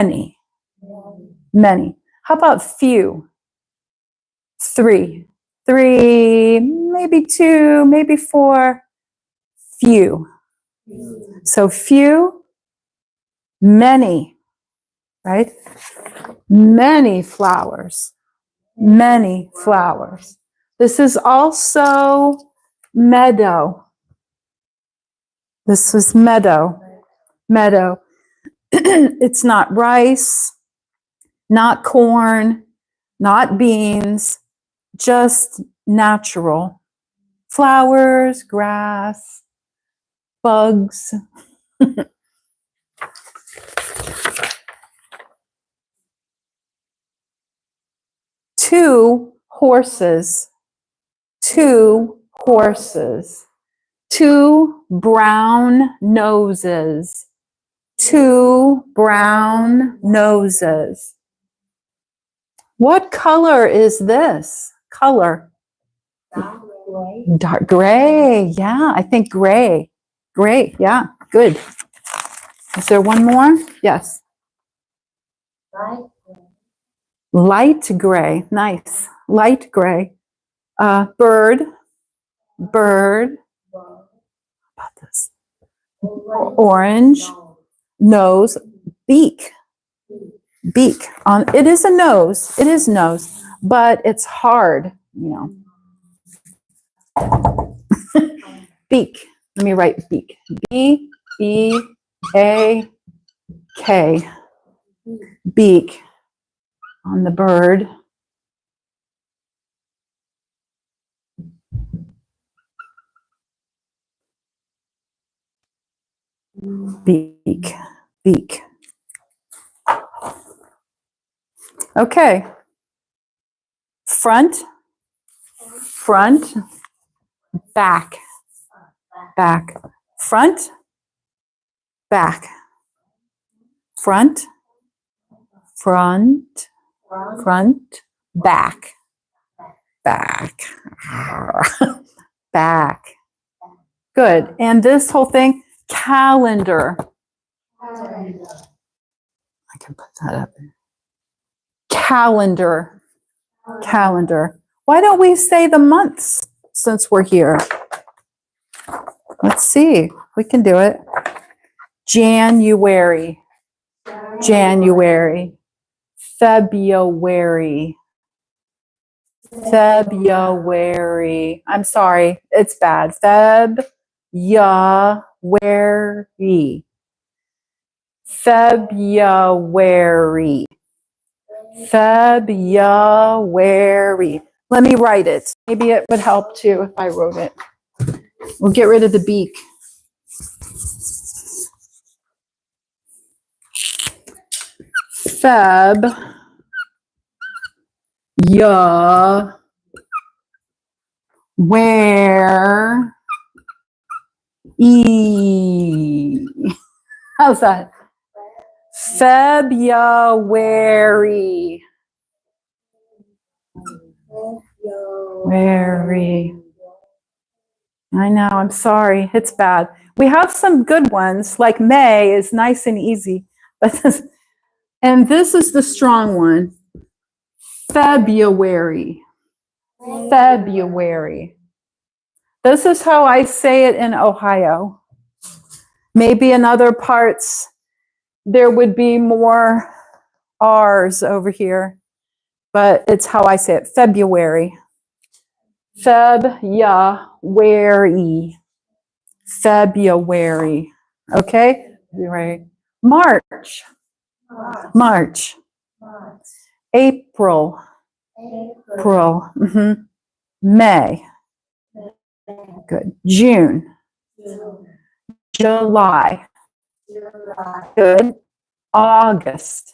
Many. Many. How about few? 3. 3, maybe 2, maybe 4. Few. So few, many, right? Many flowers. Many flowers. This is also meadow. This was meadow. Meadow. It's not rice, not corn, not beans, just natural. Flowers, grass, bugs. 2 horses. 2 horses. 2 brown noses. 2 brown noses. What color is this? Color. Dark gray. Yeah, I think gray. Gray. Yeah, good. Is there one more? Yes. Light gray. Nice. Light gray. Bird. Bird. How about this? Orange. Nose. Beak. Beak. It is a nose. It is nose, but it's hard, you know. Beak. Let me write beak. B-E-A-K. Beak on the bird. Beak. Beak. Okay. Front. Front. Back. Back. Front. Back. Front. Front. Front. Back. Back. Back. Good. And this whole thing, calendar. I can put that up. Calendar. Calendar. Why don't we say the months since we're here? Let's see. We can do it. January. January. February. February. I'm sorry. It's bad. February. February. February. Let me write it. Maybe it would help too if I wrote it. We'll get rid of the beak. Feb. Ya. Where. E. How's that? February. February. I know, I'm sorry. It's bad. We have some good ones, like May is nice and easy. And this is the strong one. February. February. This is how I say it in Ohio. Maybe in other parts, there would be more R's over here, but it's how I say it. February. February. February. Okay? Right. March. March. April. April. Mm-hmm. May. Good. June. July. Good. August.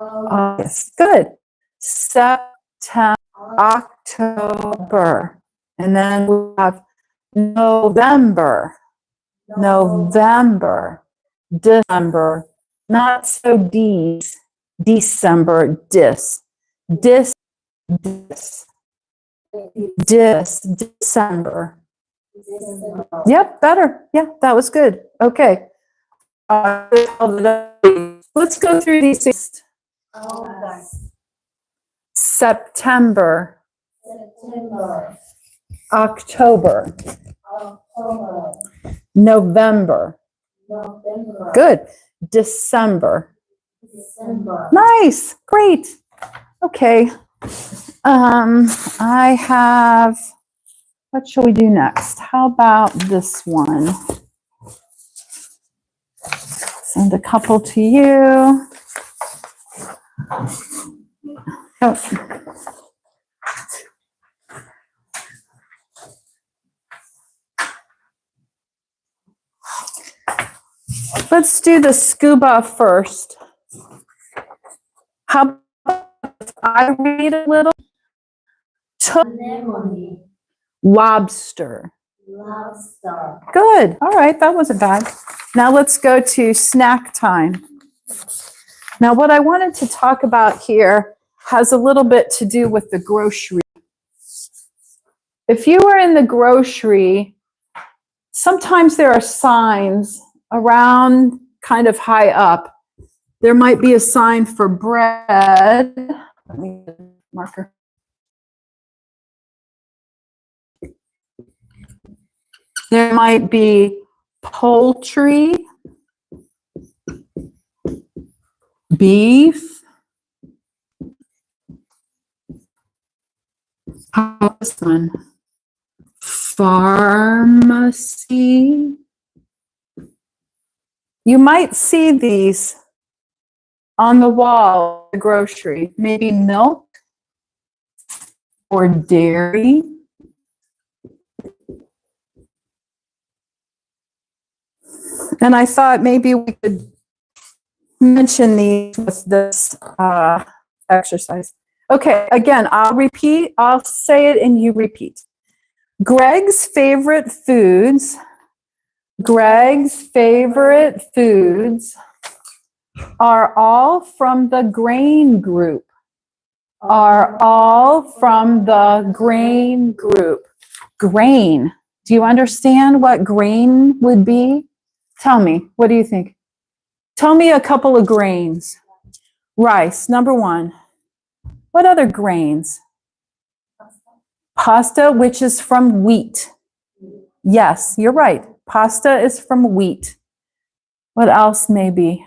August. Good. September. October. And then we have November. November. December. Not so D's. December. December. Yep, better. Yeah, that was good. Okay. Let's go through these things. August, September, September, October, October, November. November, Good. December. December, Nice. Great. Okay. I have, what shall we do next? How about this one? Send a couple to you. Oh. Let's do the scuba first. How about if I read a little? anemone, Lobster. lobster, Good. All right, that wasn't bad. Now let's go to snack time. Now, what I wanted to talk about here has a little bit to do with the grocery. If you are in the grocery, sometimes there are signs around kind of high up. There might be a sign for bread. Let me get a marker. There might be poultry, beef. How about this one? Pharmacy. You might see these on the wall, the grocery, maybe milk or dairy. And I thought maybe we could mention these with this exercise. Okay, again, I'll repeat. I'll say it and you repeat. Greg's favorite foods. Greg's favorite foods are all from the grain group. Are all from the grain group. Grain. Do you understand what grain would be? Tell me, what do you think? Tell me a couple of grains. Rice, number one. What other grains? Pasta, which is from wheat. Yes, you're right. Pasta is from wheat. What else maybe?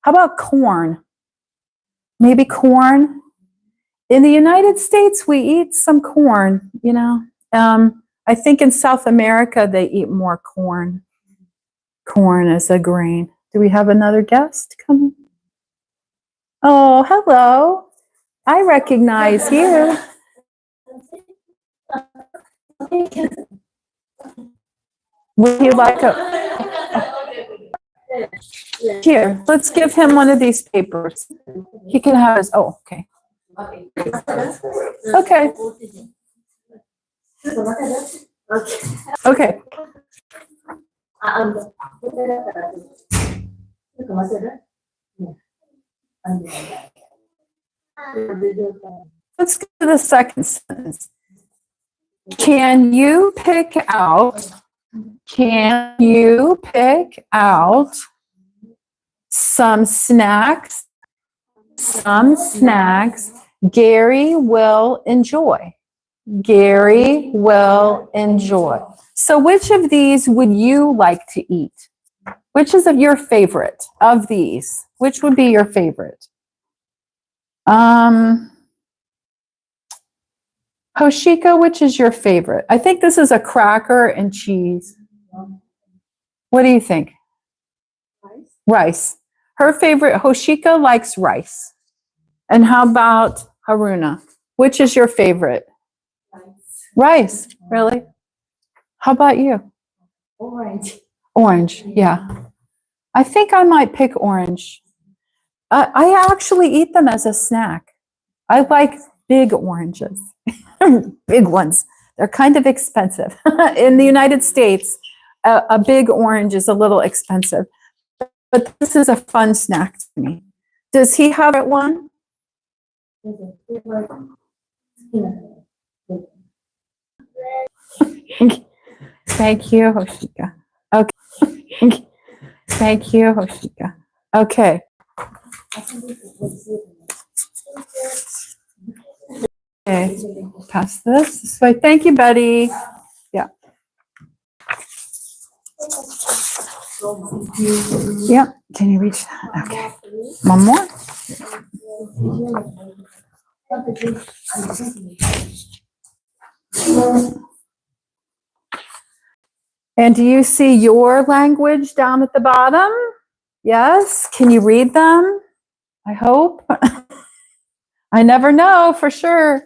How about corn? Maybe corn? In the United States, we eat some corn, you know. I think in South America, they eat more corn. Corn is a grain. Do we have another guest coming? Oh, hello. I recognize you. Would you like a... Here, let's give him one of these papers. He can have his... Oh, okay. Okay. Okay. Let's go to the second sentence. Can you pick out some snacks Gary will enjoy? Gary will enjoy. So which of these would you like to eat? Which is your favorite of these? Which would be your favorite? Hoshika, which is your favorite? I think this is a cracker and cheese. What do you think? Rice. Her favorite, Hoshika likes rice. And how about Haruna? Which is your favorite? Rice, really? How about you? Orange. Orange, yeah. I think I might pick orange. I actually eat them as a snack. I like big oranges, big ones. They're kind of expensive. In the United States, a big orange is a little expensive. But this is a fun snack to me. Does he have it one? Thank you, Hoshika. Okay. Thank you, Hoshika. Okay. Okay, pass this way. Thank you, Betty. Yeah. Yeah, can you reach that? Okay. One more. And do you see your language down at the bottom? Yes? Can you read them? I hope. I never know for sure.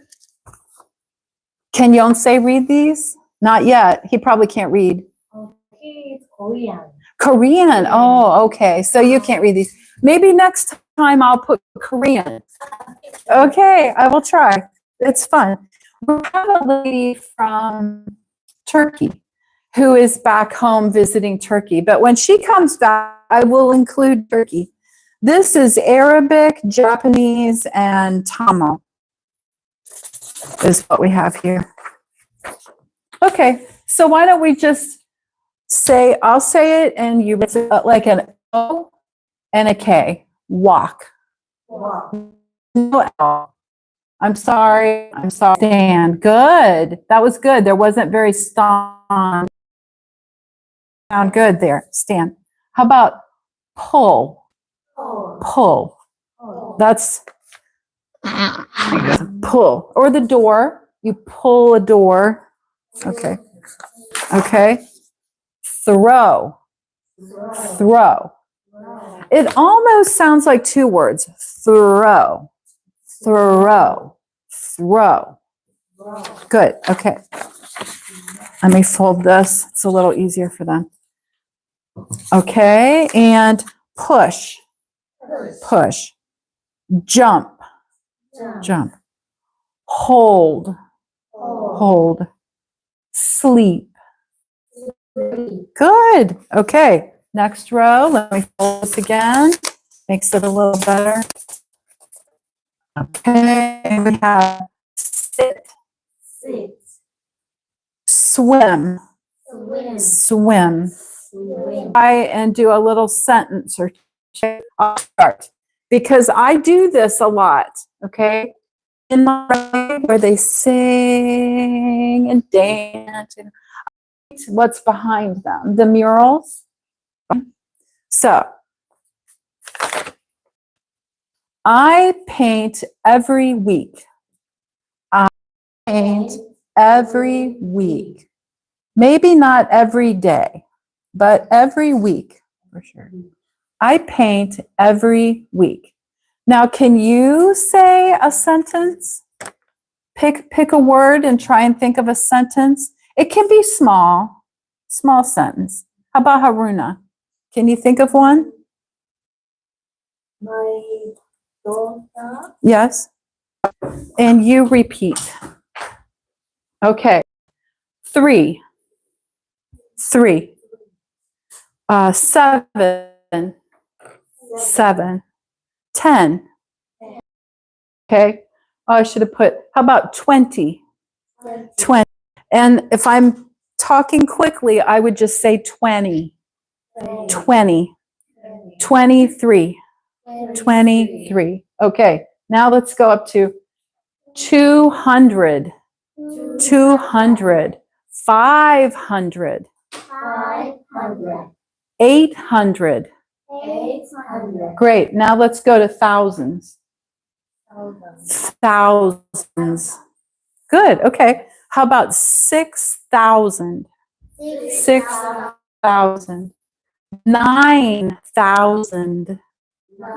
Can Yonsei read these? Not yet. He probably can't read. Okay, it's Korean. Korean. Oh, okay. So you can't read these. Maybe next time I'll put Korean. Okay, I will try. It's fun. We have a lady from Turkey who is back home visiting Turkey. But when she comes back, I will include Turkey. This is Arabic, Japanese, and Tamil is what we have here. Okay, so why don't we just say, I'll say it and you say it like an O and a K. Walk. Wow. No L. I'm sorry. Stand. Good. That was good. There wasn't very strong. Sound good there. Stand. How about pull? Oh. Pull. Oh. That's pull. Or the door. You pull a door. Okay. Okay. Throw. Throw. It almost sounds like two words. Throw. Throw. Throw. Good. Okay. Let me fold this. It's a little easier for them. Okay. And push. Push. Jump. Jump. Hold. Hold. Sleep. Good. Okay. Next row. Let me fold this again. Makes it a little better. Okay. And we have sit. Sit. Swim. Swim. Swim. Swim. Try and do a little sentence or two. I'll start because I do this a lot. Okay. In my way where they sing and dance and what's behind them, the murals. So I paint every week. I paint every week. Maybe not every day, but every week for sure. I paint every week. Now, can you say a sentence? Pick a word and try and think of a sentence. It can be small sentence. How about Haruna? Can you think of one? My daughter. Yes. And you repeat. Okay. 3. 3. 7. 7. 10. Okay. Oh, I should have put, how about 20? 20. And if I'm talking quickly, I would just say 20. 20. 23. 23. Okay. Now let's go up to 200. 200. 500. 500. 800. 800. Great. Now let's go to thousands. Thousands. Good. Okay. How about 6,000? 6,000. 9,000.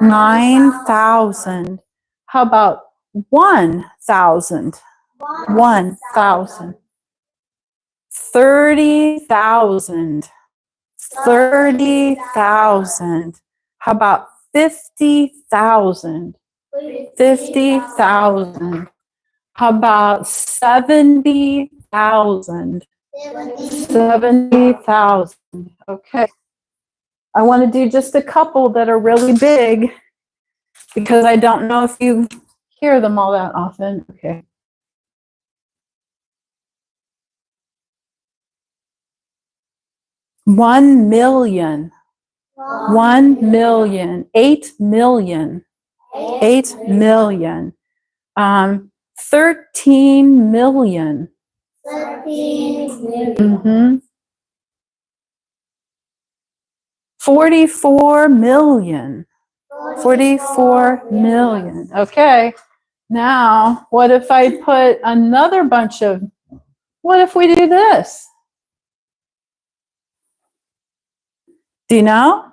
9,000. How about 1,000? 1,000. 30,000. 30,000. How about 50,000? 50,000. How about 70,000? 70,000. Okay. I want to do just a couple that are really big because I don't know if you hear them all that often. Okay. $1 million. 1 million. 8 million. 8 million. 13 million. 13 million. Mhm. 44 million. 44 million. Okay. Now, what if I put another bunch of, what if we do this? Do you know?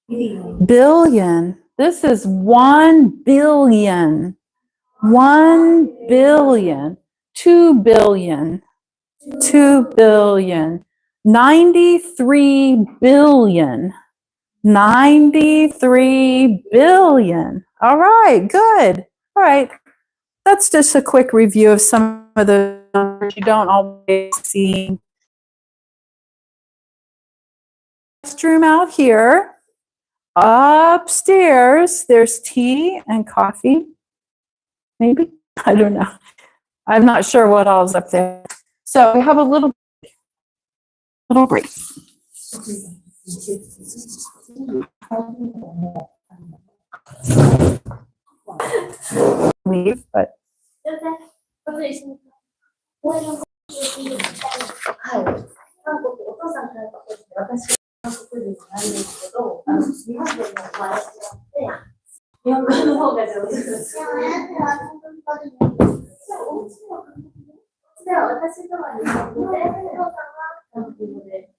Billion. This is 1 billion. 1 billion. 2 billion. 2 billion. 93 billion. 93 billion. All right, good. All right. That's just a quick review of some of the numbers you don't always see. Restroom out here. Upstairs, there's tea and coffee. Maybe? I don't know. I'm not sure what all's up there. So we have a little break. Leave, but 韓国お父さんからか私韓国人なんですけど、日本でも生まれて日本語の方が上手です。では私とは日本語で、お父さんは韓国語で。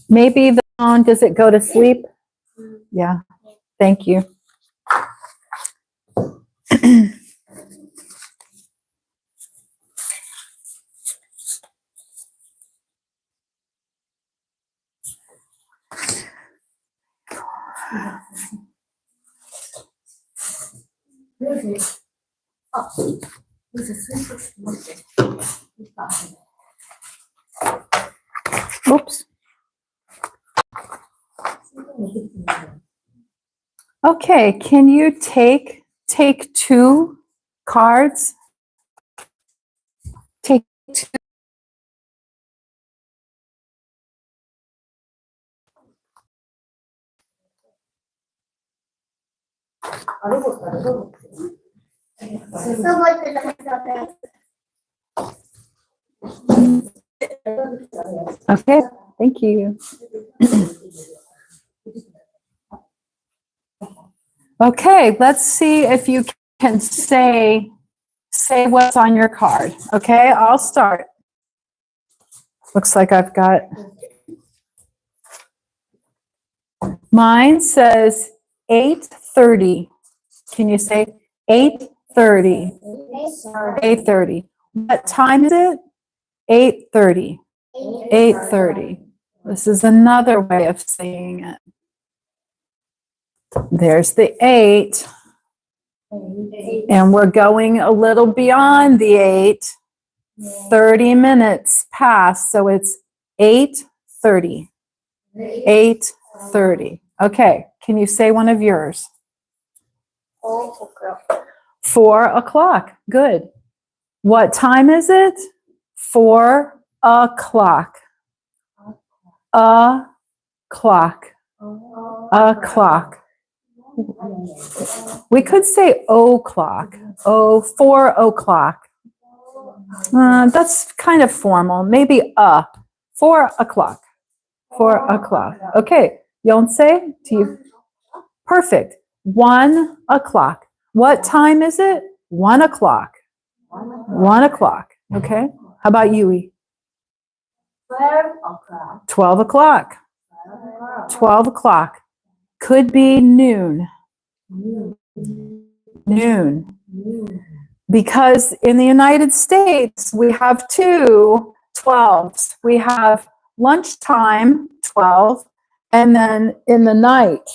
maybe the phone, does it go to sleep? Yeah, thank you. Oops. Okay, can you take 2 cards? Take 2. Okay, thank you. Okay, let's see if you can say what's on your card. Okay, I'll start. Looks like I've got, mine says 8:30. Can you say 8:30? 8:30. What time is it? 8:30. 8:30. This is another way of saying it. There's the 8. And we're going a little beyond the 8. 30 minutes past, so it's 8:30. 8:30. Okay, can you say one of yours? 4 o'clock. Good. What time is it? 4 o'clock. O'clock. O'clock. We could say o'clock. 4 o'clock. That's kind of formal. Maybe 4 o'clock. 4 o'clock. Okay, Yonsei, to you. Perfect. 1 o'clock. What time is it? 1 o'clock. 1 o'clock. Okay. How about Yui? 12 o'clock. 12 o'clock. 12 o'clock. Could be noon. Noon. Because in the United States, we have two 12s. We have lunchtime 12, and then in the night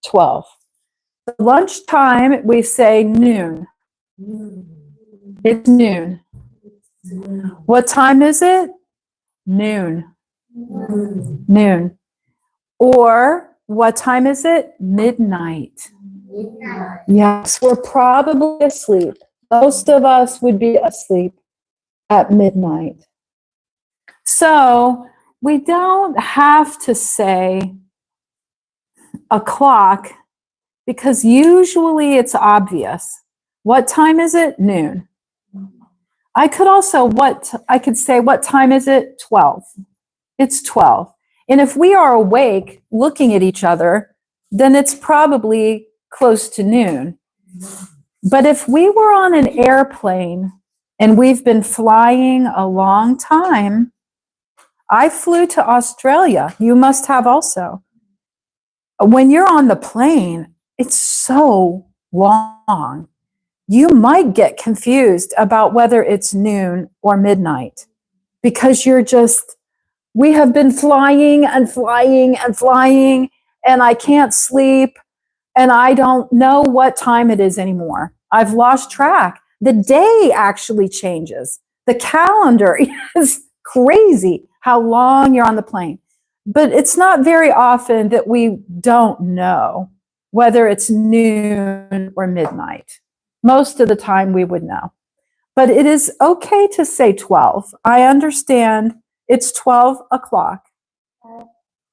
12. So lunchtime, we say noon. It's noon. What time is it? Noon. Noon. Or what time is it? Midnight. Yes, we're probably asleep. Most of us would be asleep at midnight. So we don't have to say o'clock because usually it's obvious. What time is it? Noon. I could also, I could say, what time is it? 12. It's 12. And if we are awake looking at each other, then it's probably close to noon. But if we were on an airplane and we've been flying a long time, I flew to Australia. You must have also. When you're on the plane, it's so long. You might get confused about whether it's noon or midnight because we have been flying and flying and flying, and I can't sleep, and I don't know what time it is anymore. I've lost track. The day actually changes. The calendar is crazy how long you're on the plane. But it's not very often that we don't know whether it's noon or midnight. Most of the time we would know. But it is okay to say 12. I understand it's 12 o'clock.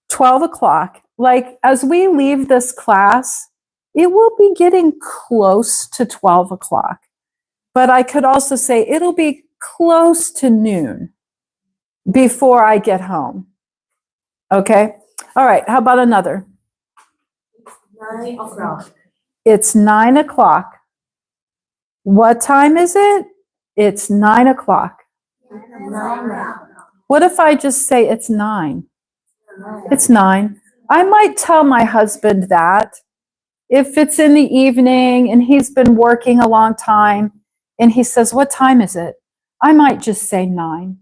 12 o'clock. Like as we leave this class, it will be getting close to 12 o'clock. But I could also say it'll be close to noon before I get home. Okay? All right, how about another? 9 o'clock. It's 9 o'clock. What time is it? It's 9 o'clock. 9. What if I just say it's 9? It's 9. I might tell my husband that. If it's in the evening and he's been working a long time and he says, what time is it? I might just say 9.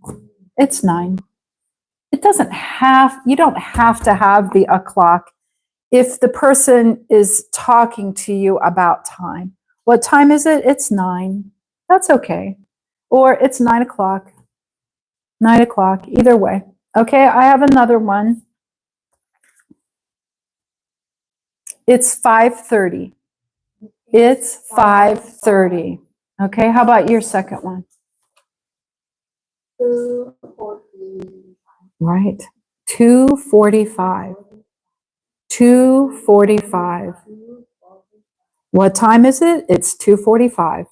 It's 9. You don't have to have the o'clock if the person is talking to you about time. What time is it? It's 9. That's okay. Or it's 9 o'clock. 9 o'clock, either way. Okay, I have another one. It's 5:30. It's 5:30. Okay, how about your second one? 2:40. Right. 2:45. 2:45. What time is it? It's 2:45.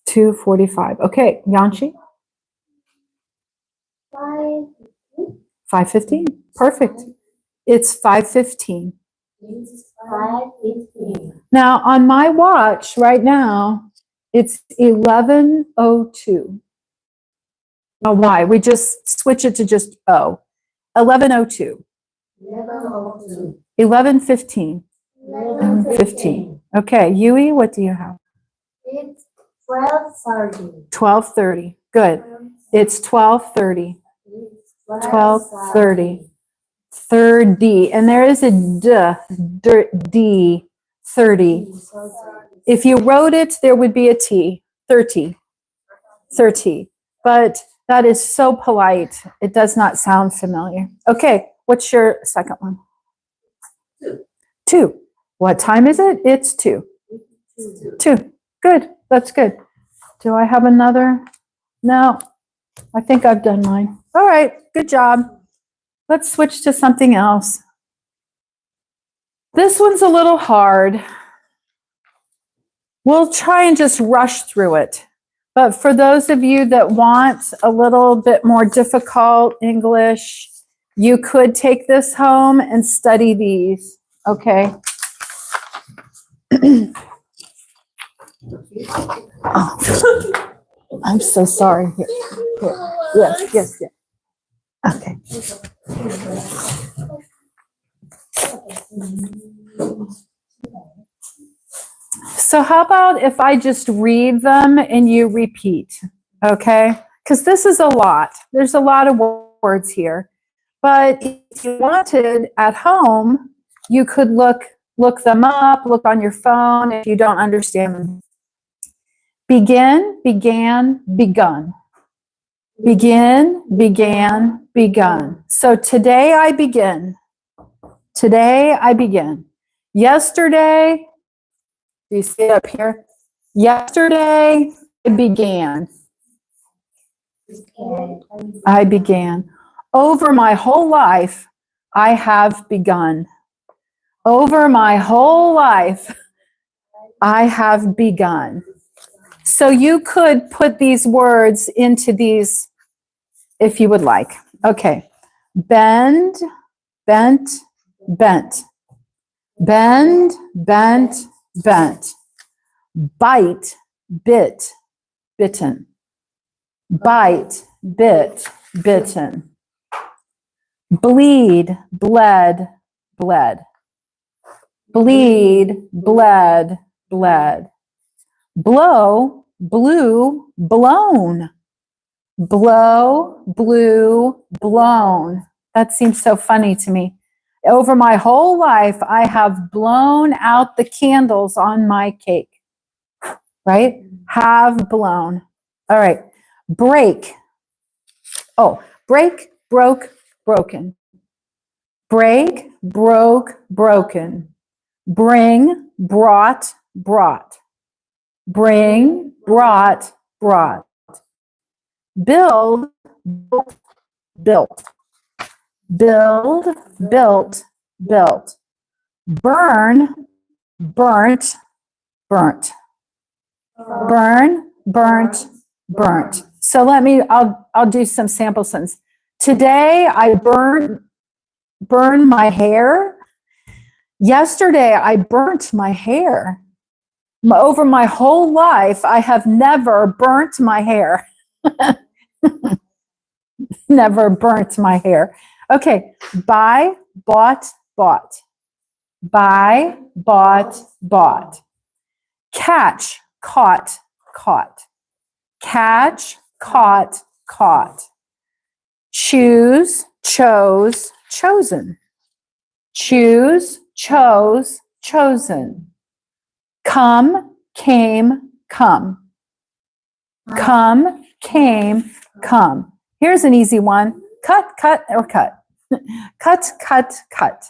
2:45. Okay, Yanchi? 5:15. Perfect. It's 5:15. It's 5:15. Now, on my watch right now, it's 11:02. Now, why? We just switch it to just O. 11:02. 11:02. 11:15. 11:15. Okay, Yui, what do you have? It's 12:30. 12:30. Good. It's 12:30. 12:30. 30. And there is a D, 30. If you wrote it, there would be a T, 30. 30. But that is so polite. It does not sound familiar. Okay, what's your second one? 2. What time is it? It's 2. 2. Good. That's good. Do I have another? No. I think I've done mine. All right. Good job. Let's switch to something else. This one's a little hard. We'll try and just rush through it. But for those of you that want a little bit more difficult English, you could take this home and study these. Okay. Oh. I'm so sorry. Here. Yes. Okay. So how about if I just read them and you repeat, okay? Because this is a lot. There's a lot of words here. But if you wanted at home, you could look them up, look on your phone if you don't understand them. Begin, began, begun. Begin, began, begun. So today I begin. Today I begin. Yesterday, do you see it up here? Yesterday I began. I began. Over my whole life, I have begun. Over my whole life, I have begun. So you could put these words into these if you would like. Okay. Bend, bent, bent. Bend, bent, bent. Bite, bit, bitten. Bite, bit, bitten. Bleed, bled, bled. Bleed, bled, bled. Blow, blew, blown. Blow, blew, blown. That seems so funny to me. Over my whole life, I have blown out the candles on my cake. Right? Have blown. All right. Break. Oh, break, broke, broken. Break, broke, broken. Bring, brought, brought. Bring, brought, brought. Build, built, built. Build, built, built. Burn, burnt, burnt. Burn, burnt, burnt. So I'll do some sample sentences. Today I burn my hair. Yesterday I burnt my hair. Over my whole life, I have never burnt my hair. Never burnt my hair. Okay, buy, bought, bought. Buy, bought, bought. Catch, caught, caught. Catch, caught, caught. Choose, chose, chosen. Choose, chose, chosen. Come, came, come. Come, came, come. Here's an easy one. Cut, cut, or cut. Cut, cut, cut.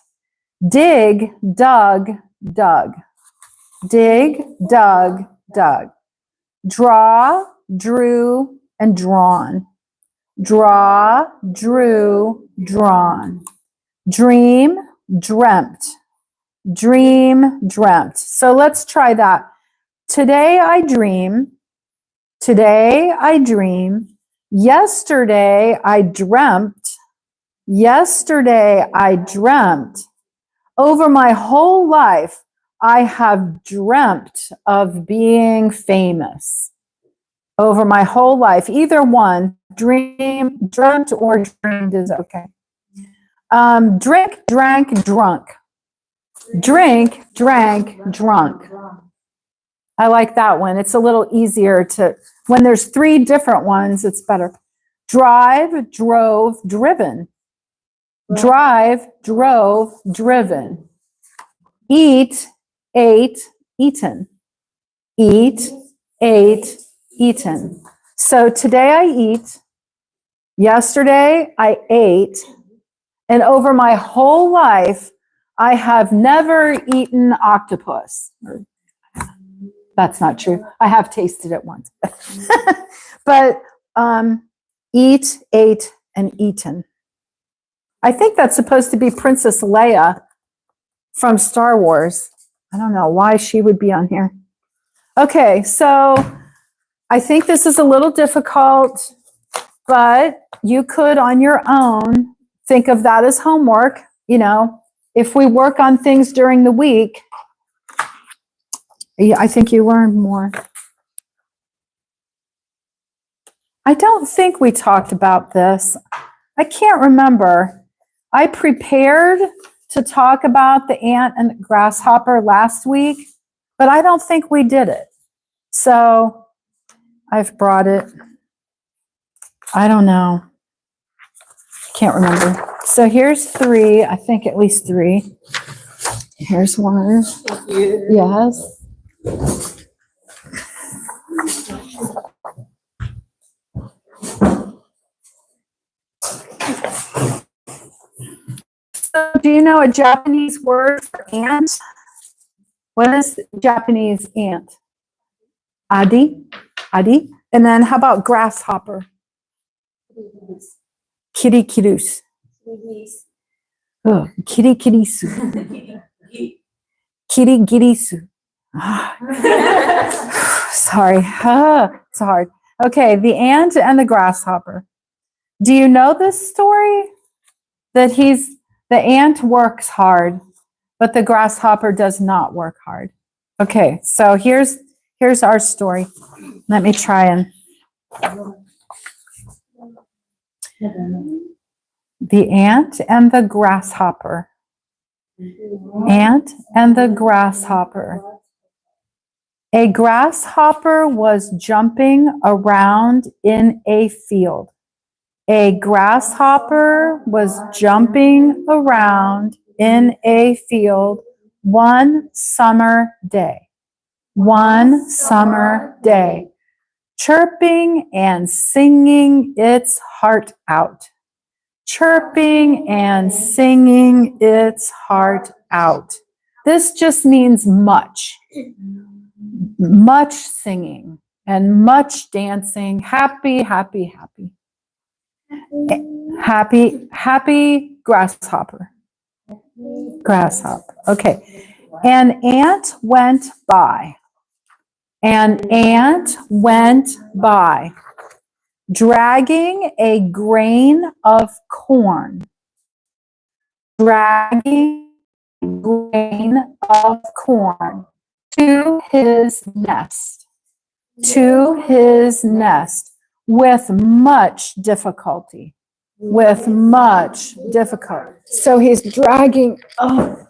Dig, dug, dug. Dig, dug, dug. Draw, drew, and drawn. Draw, drew, drawn. Dream, dreamt. Dream, dreamt. So let's try that. Today I dream. Today I dream. Yesterday I dreamt. Yesterday I dreamt. Over my whole life, I have dreamt of being famous. Over my whole life, either one, dreamt or dreamed is okay. Drink, drank, drunk. Drink, drank, drunk. I like that one. It's a little easier to, when there's three different ones, it's better. Drive, drove, driven. Drive, drove, driven. Eat, ate, eaten. Eat, ate, eaten. So today I eat. Yesterday I ate. And over my whole life, I have never eaten octopus. That's not true. I have tasted it once. But eat, ate, and eaten. I think that's supposed to be Princess Leia from Star Wars. I don't know why she would be on here. Okay, so I think this is a little difficult, but you could on your own think of that as homework. You know, if we work on things during the week, I think you learn more. I don't think we talked about this. I can't remember. I prepared to talk about the ant and the grasshopper last week, but I don't think we did it. So I've brought it. I don't know. Can't remember. So here's 3, I think at least 3. Here's 1. Thank you. Yes. So do you know a Japanese word for ant? What is Japanese ant? Adi? Adi? And then how about grasshopper? Kirikirus. Oh, kirikirisu. Kirigirisu. Sorry. It's hard. Okay, the ant and the grasshopper. Do you know this story? That the ant works hard, but the grasshopper does not work hard. Okay, so here's our story. Let me try and. The ant and the grasshopper. Ant and the grasshopper. A grasshopper was jumping around in a field. A grasshopper was jumping around in a field one summer day. One summer day, chirping and singing its heart out. Chirping and singing its heart out. This just means much. Much singing and much dancing. Happy, happy, happy. Happy, happy grasshopper. Grasshopper. Okay. An ant went by. An ant went by, dragging a grain of corn. Dragging a grain of corn to his nest. To his nest with much difficulty. With much difficulty. So he's dragging, and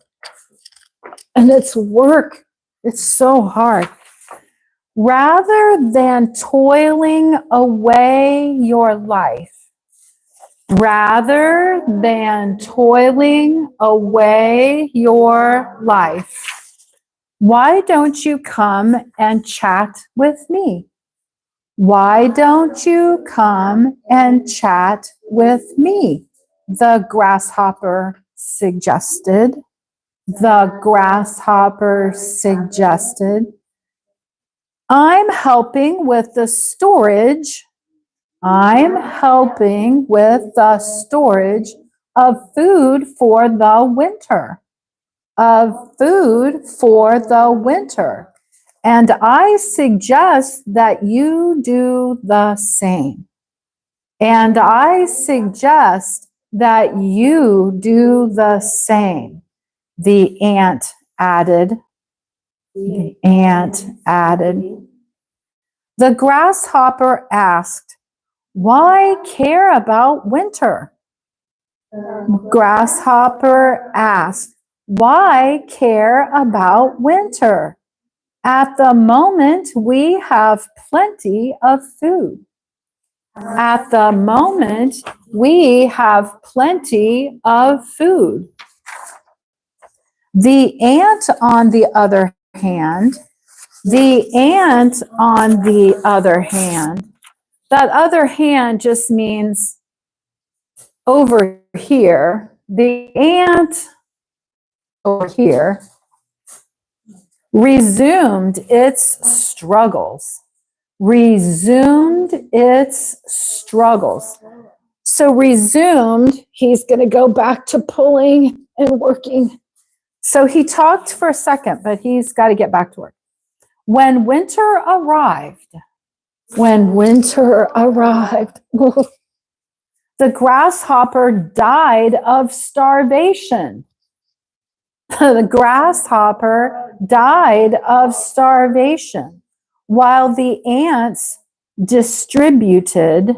it's work. It's so hard. Rather than toiling away your life, rather than toiling away your life, why don't you come and chat with me? Why don't you come and chat with me? The grasshopper suggested. The grasshopper suggested. I'm helping with the storage. I'm helping with the storage of food for the winter. Of food for the winter. And I suggest that you do the same. And I suggest that you do the same. The ant added. The ant added. The grasshopper asked, why care about winter? Grasshopper asked, why care about winter? At the moment, we have plenty of food. At the moment, we have plenty of food. The ant, on the other hand, that other hand just means over here. The ant over here resumed its struggles. Resumed its struggles. So resumed, he's going to go back to pulling and working. So he talked for a second, but he's got to get back to work. When winter arrived, the grasshopper died of starvation. The grasshopper died of starvation while the ants distributed.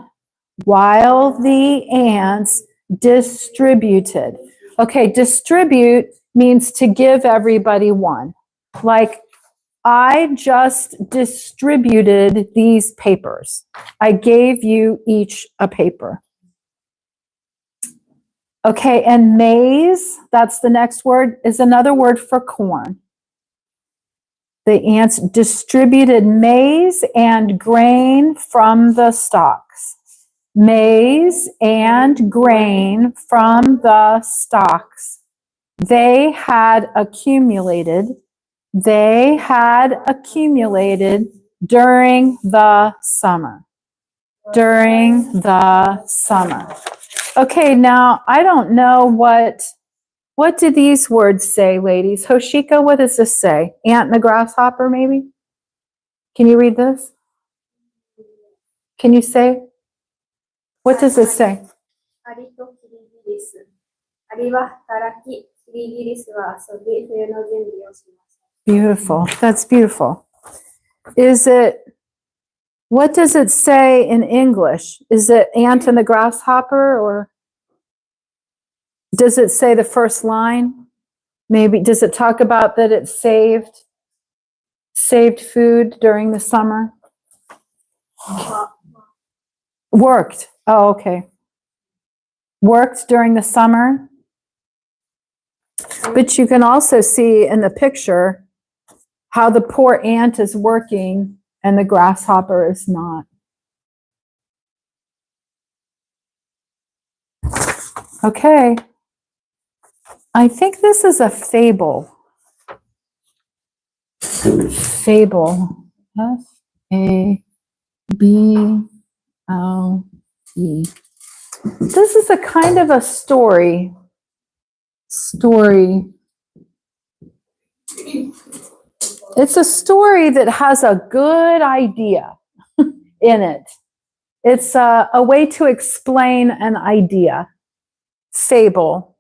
Okay, distribute means to give everybody one. Like I just distributed these papers. I gave you each a paper. Okay, and maize, that's the next word, is another word for corn. The ants distributed maize and grain from the stalks. Maize and grain from the stalks. They had accumulated during the summer. During the summer. Okay, now I don't know what do these words say, ladies? Hoshika, what does this say? Ant and the grasshopper, maybe? Can you read this? Can you say? What does it say? アリとキリギリス。アリは働き、キリギリスは遊び、冬の準備をします。Beautiful. That's beautiful. Is it, what does it say in English? Is it ant and the grasshopper, or does it say the first line? Maybe, does it talk about that it saved food during the summer? Worked. Oh, okay. Worked during the summer. But you can also see in the picture how the poor ant is working and the grasshopper is not. Okay. I think this is a fable. Fable. F-A-B-L-E. This is a kind of a story. It's a story that has a good idea in it. It's a way to explain an idea. Fable.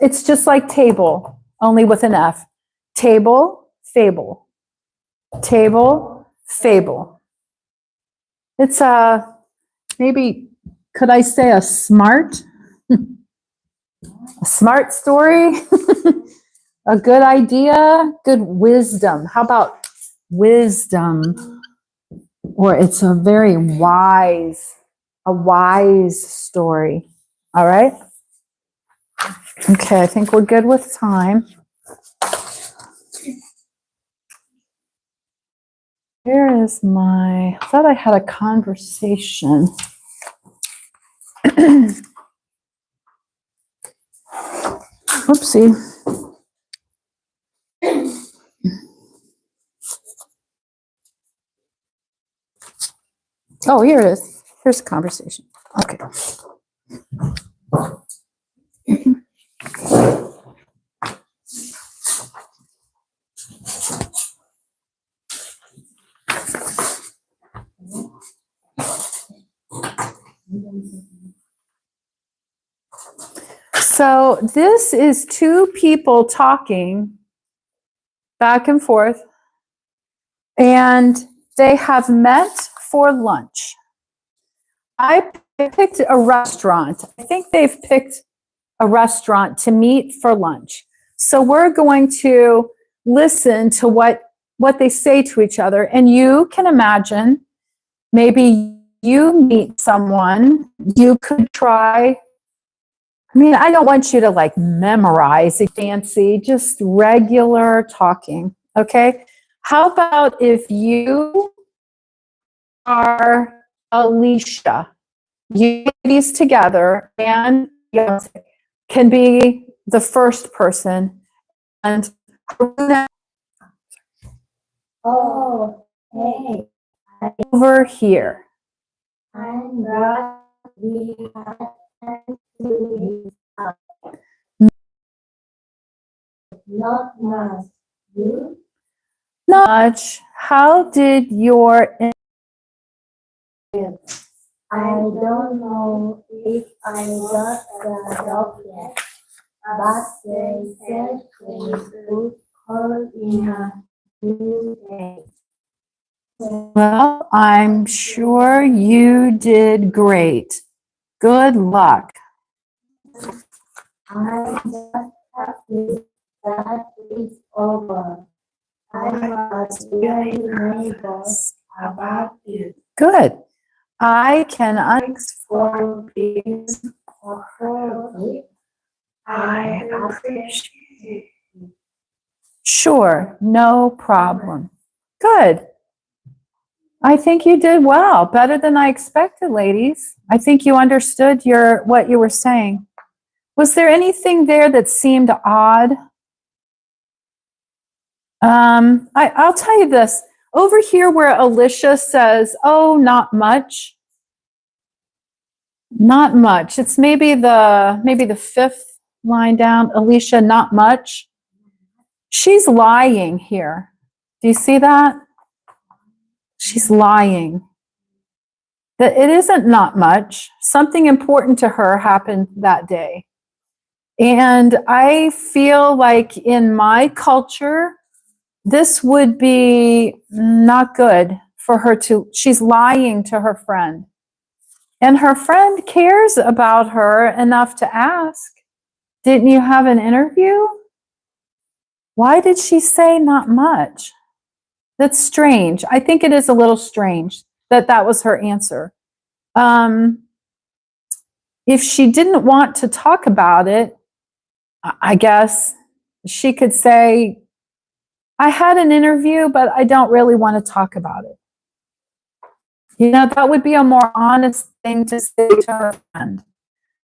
It's just like table, only with an F. Table, fable. Table, fable. It's maybe, could I say a smart story? A good idea, good wisdom. How about wisdom? Or it's a very wise story. All right? Okay, I think we're good with time. Where is I thought I had a conversation. Oopsie. Oh, here it is. Here's the conversation. Okay. So this is two people talking back and forth, and they have met for lunch. I picked a restaurant. I think they've picked a restaurant to meet for lunch. So we're going to listen to what they say to each other. And you can imagine, maybe you meet someone, you could try. I mean, I don't want you to like memorize it fancy, just regular talking. Okay. How about if you are Alicia, you ladies together, and Beyonce can be the first person, and Oh, hey, over here. I'm glad we had time to not much. You? Not much. How did your I don't know if I got the job yet, but they said they would call in a few days. Well, I'm sure you did great. Good luck. I just happy that it's over. I was really nervous about it. Good. I can For being supportive. I appreciate it. Sure, no problem. Good. I think you did well, better than I expected, ladies. I think you understood what you were saying. Was there anything there that seemed odd? I'll tell you this. Over here where Alicia says, oh, not much. Not much. It's maybe the fifth line down. Alicia, not much. She's lying here. Do you see that? She's lying. That it isn't not much. Something important to her happened that day. And I feel like in my culture, this would be not good for her she's lying to her friend. And her friend cares about her enough to ask, didn't you have an interview? Why did she say not much? That's strange. I think it is a little strange that was her answer. If she didn't want to talk about it, I guess she could say, I had an interview, but I don't really want to talk about it. You know, that would be a more honest thing to say to her friend.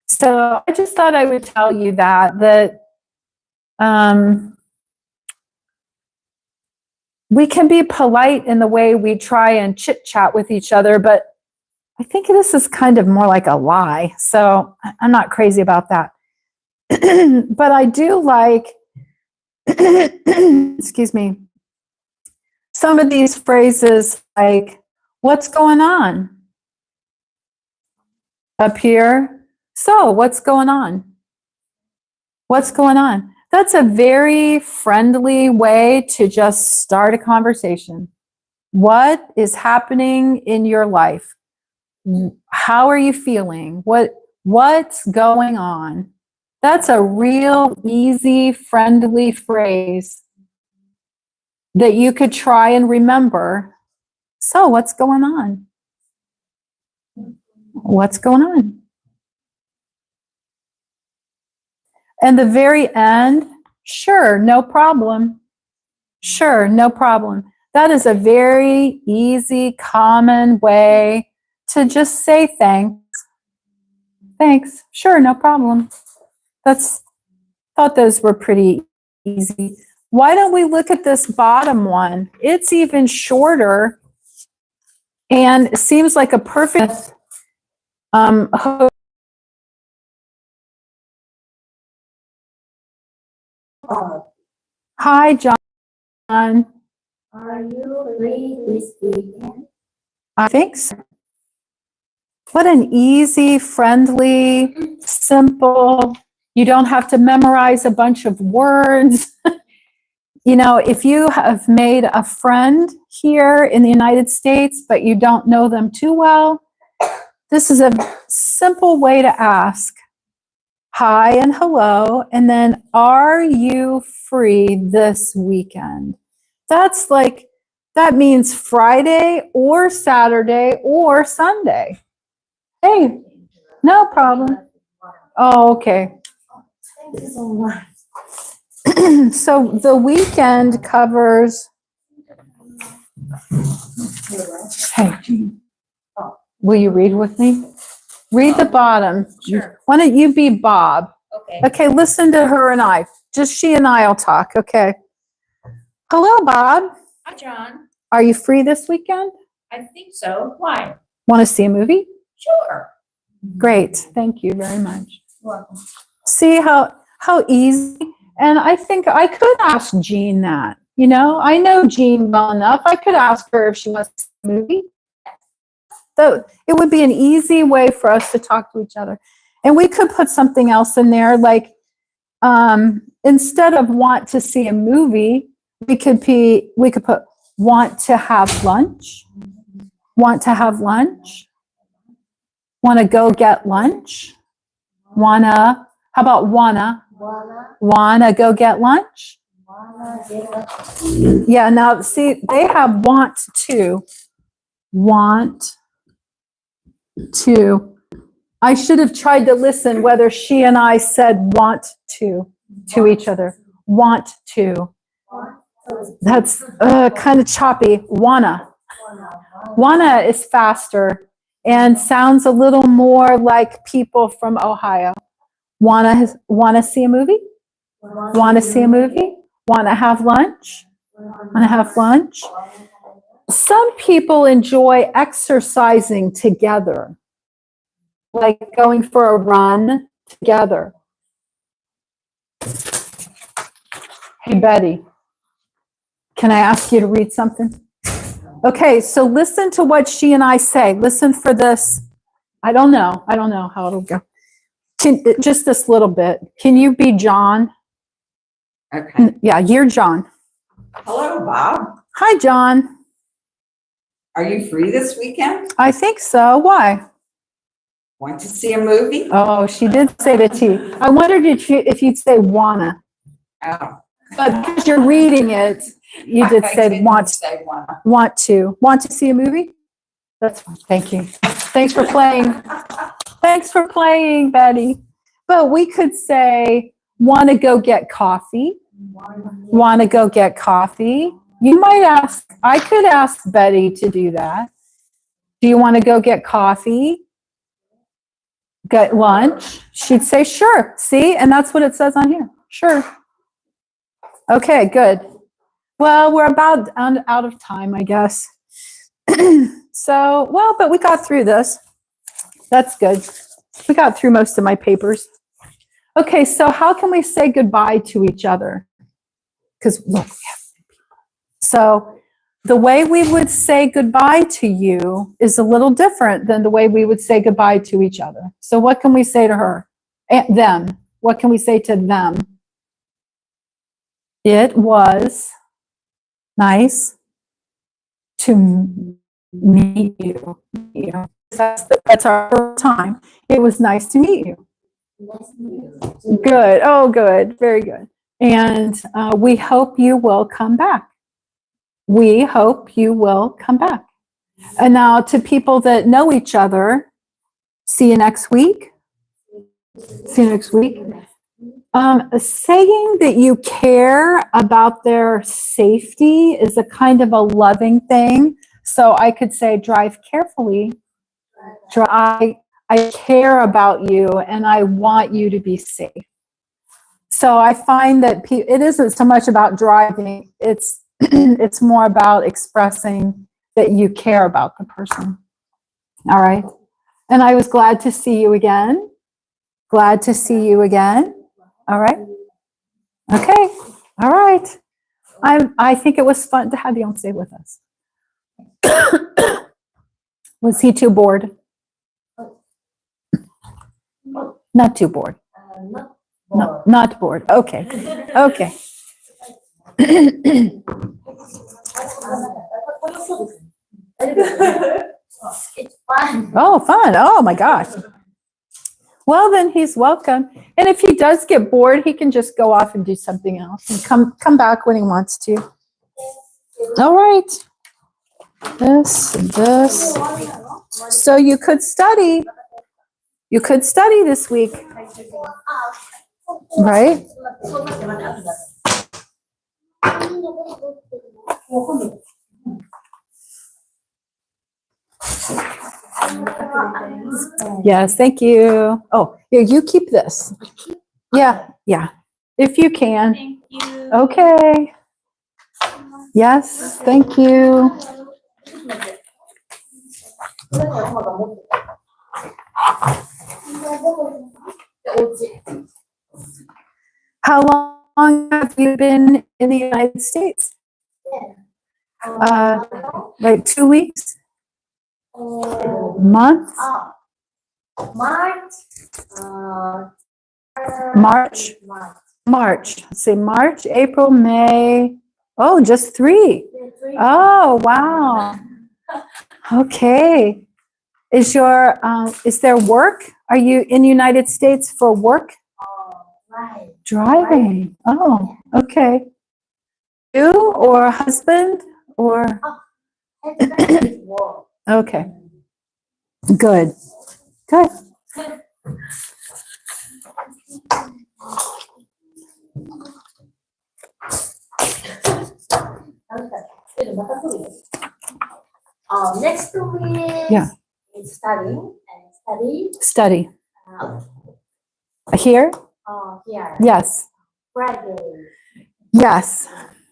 So I just thought I would tell you that we can be polite in the way we try and chit chat with each other, but I think this is kind of more like a lie. So I'm not crazy about that. But I do like, excuse me, some of these phrases like, what's going on? Up here. So what's going on? What's going on? That's a very friendly way to just start a conversation. What is happening in your life? How are you feeling? What's going on? That's a real easy, friendly phrase that you could try and remember. So what's going on? What's going on? And the very end, sure, no problem. Sure, no problem. That is a very easy, common way to just say thanks. Thanks. Sure, no problem. Thought those were pretty easy. Why don't we look at this bottom one? It's even shorter and it seems like a perfect Hi, John. Are you free this weekend? I think so. What an easy, friendly, simple, you don't have to memorize a bunch of words. You know, if you have made a friend here in the United States, but you don't know them too well, this is a simple way to ask. Hi and hello, and then are you free this weekend? That means Friday or Saturday or Sunday. Hey, no problem. Oh, okay. Thank you so much. So the weekend covers. Hey, will you read with me? Read the bottom. Sure. Why don't you be Bob? Okay. Okay, listen to her and I. Just she and I will talk, okay? Hello, Bob. Hi, John. Are you free this weekend? I think so. Why? Want to see a movie? Sure. Great. Thank you very much. Welcome. See how easy? And I think I could ask Jean that. You know, I know Jean well enough. I could ask her if she wants to see a movie. So it would be an easy way for us to talk to each other. And we could put something else in there, like instead of want to see a movie, we could put want to have lunch. Want to have lunch. Want to go get lunch. How about wanna? Wanna go get lunch? wanna get Yeah, now see, they have want to. Want to. I should have tried to listen whether she and I said want to each other. Want to. That's kind of choppy. Wanna. Wanna is faster and sounds a little more like people from Ohio. Wanna see a movie? Wanna see a movie? Wanna have lunch? Wanna have lunch? Some people enjoy exercising together, like going for a run together. Hey, Betty, can I ask you to read something? Okay, so listen to what she and I say. Listen for this. I don't know how it'll go. Just this little bit. Can you be John? Okay. Yeah, you're John. Hello, Bob. Hi, John. Are you free this weekend? I think so. Why? Want to see a movie? Oh, she did say the T. I wondered if you'd say wanna, Oh. but because you're reading it, you did I say didn't want. say wanna. Want to see a movie? That's fine. Thank you. Thanks for playing. Thanks for playing, Betty. But we could say, want to go get coffee. Want to go get coffee. You might ask, I could ask Betty to do that. Do you want to go get coffee? Get lunch? She'd say, sure. See? And that's what it says on here. Sure. Okay, good. Well, we're about out of time, I guess. So, well, but we got through this. That's good. We got through most of my papers. Okay, so how can we say goodbye to each other? Because, look, so the way we would say goodbye to you is a little different than the way we would say goodbye to each other. So what can we say to her? Them. What can we say to them? It was nice to meet you. That's our first time. It was nice to meet you. Good. Oh, good. Very good. And we hope you will come back. We hope you will come back. And now to people that know each other, see you next week. See you next week. Saying that you care about their safety is a kind of a loving thing. So I could say, drive carefully. I care about you and I want you to be safe. So I find that it isn't so much about driving. It's it's more about expressing that you care about the person. All right. And I was glad to see you again. Glad to see you again. All right. Okay. All right. I think it was fun to have Yonsei with us. Was he too bored? Not too bored. No, not bored. Okay. Okay. It's fun. Oh, fun. Oh my gosh. Well, then he's welcome. And if he does get bored, he can just go off and do something else and come back when he wants to. All right. This. So you could study. You could study this week, right? Yes, thank you. Oh, here, you keep this. Yeah, yeah, if you can. Thank you. Okay. Yes, thank you. How long have you been in the United States? Like 2 weeks? Months? March. March? March. Let's see, March, April, May. Oh, just 3. Oh, wow. Okay. Is there work? Are you in the United States for work? Driving. Oh, okay. You or husband or, Husband is work. okay. Good. Good. Next week Yeah. is studying and study Study. uh, Here? here. Yes. Friday. Yes.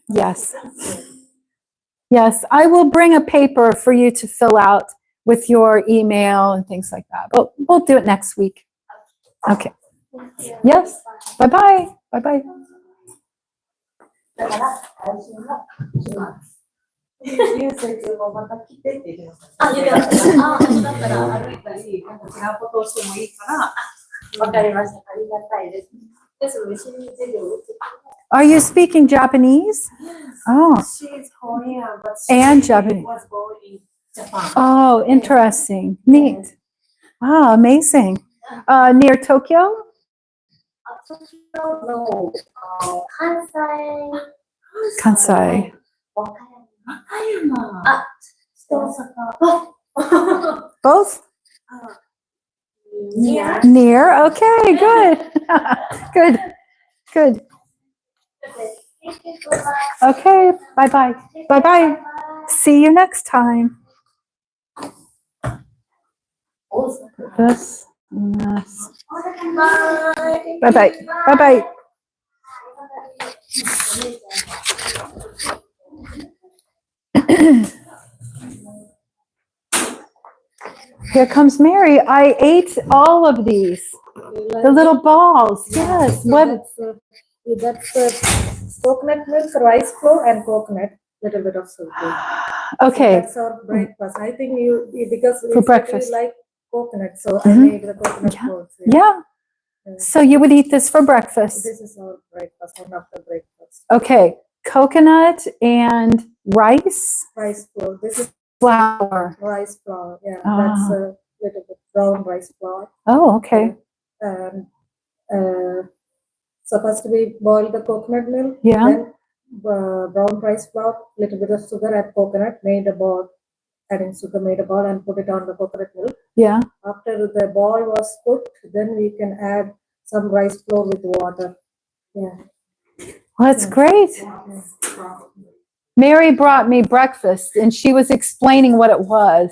Yes. Yes. I will bring a paper for you to fill out with your email and things like that. But we'll do it next week. Okay. Yes. Bye-bye. Bye-bye. だから、来週も来ます。流星君もまた来てって言ってました。あ、言ってました。あ、だったら、歩いたり、なんか違うことをしてもいいから。わかりました。ありがたいです。ですので、心理授業を受けて Are you speaking Japanese? Oh. She's Korean, but she And Japanese. was born in Japan. Oh, interesting. Neat. Wow, amazing. Near Tokyo? 東京の関西、関西。和歌和歌山。あ大山。 Both? Near. Near? Okay, good. Good. Good. Thank you so much. Okay, bye-bye. Bye-bye. See you next time. This, and this. Bye. Bye-bye. Bye-bye. Here comes Mary. I ate all of these. The little balls. Yes. What? That's coconut milk, rice flour, and coconut. Little bit of salt. Okay. That's our breakfast. I think you because For breakfast. you like coconut, so I Mhm. made the coconut Yeah. flour. Yeah. So you would eat this for breakfast. This is our breakfast, one after breakfast. Okay. Coconut and rice Rice flour. This is flour. rice flour. Yeah, Ah. that's a little bit brown rice flour. Oh, okay. And so first we boil the coconut milk. Yeah. Then brown rice flour, little bit of sugar and coconut, made a ball. Adding sugar, made a ball, and put it on the coconut milk. Yeah. After the ball was cooked, then we can add some rice flour with water. Yeah. Well, that's great. Mary brought me breakfast and she was explaining what it was.